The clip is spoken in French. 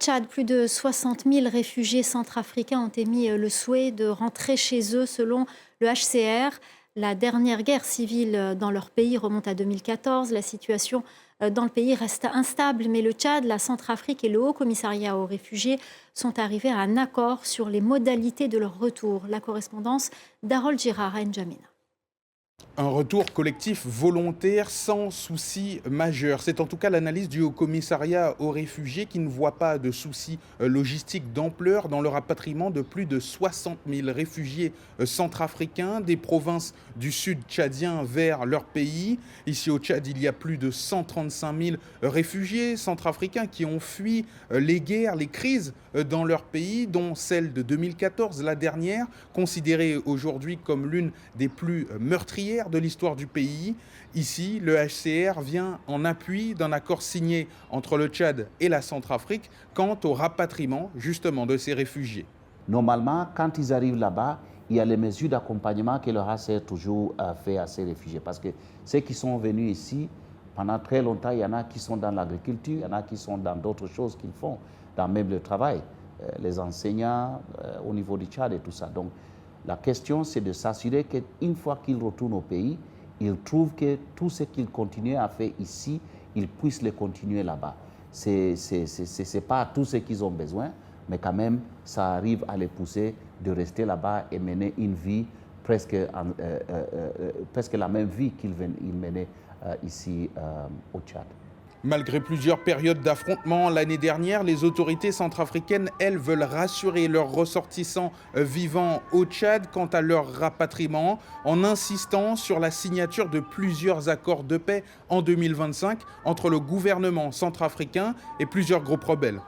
Tchad, plus de 60 000 réfugiés centrafricains ont émis le souhait de rentrer chez eux selon le HCR. La dernière guerre civile dans leur pays remonte à 2014. La situation dans le pays reste instable, mais le Tchad, la Centrafrique et le Haut Commissariat aux réfugiés sont arrivés à un accord sur les modalités de leur retour. La correspondance d'Harold Girard à N'Djamena. Un retour collectif volontaire sans souci majeur. C'est en tout cas l'analyse du Haut Commissariat aux réfugiés qui ne voit pas de soucis logistiques d'ampleur dans le rapatriement de plus de 60 000 réfugiés centrafricains des provinces du sud tchadien vers leur pays. Ici au Tchad, il y a plus de 135 000 réfugiés centrafricains qui ont fui les guerres, les crises dans leur pays, dont celle de 2014, la dernière, considérée aujourd'hui comme l'une des plus meurtrières de l'histoire du pays. Ici, le HCR vient en appui d'un accord signé entre le Tchad et la Centrafrique quant au rapatriement justement de ces réfugiés. Normalement, quand ils arrivent là-bas, il y a les mesures d'accompagnement que le HCR toujours fait à ces réfugiés. Parce que ceux qui sont venus ici, pendant très longtemps, il y en a qui sont dans l'agriculture, il y en a qui sont dans d'autres choses qu'ils font, dans même le travail, les enseignants au niveau du Tchad et tout ça. Donc, la question, c'est de s'assurer qu'une fois qu'ils retournent au pays, ils trouvent que tout ce qu'ils continuent à faire ici, ils puissent le continuer là-bas. Ce n'est pas tout ce qu'ils ont besoin, mais quand même, ça arrive à les pousser de rester là-bas et mener une vie presque la même vie qu'ils menaient ici au Tchad. Malgré plusieurs périodes d'affrontement l'année dernière, les autorités centrafricaines, elles, veulent rassurer leurs ressortissants vivant au Tchad quant à leur rapatriement, en insistant sur la signature de plusieurs accords de paix en 2025 entre le gouvernement centrafricain et plusieurs groupes rebelles.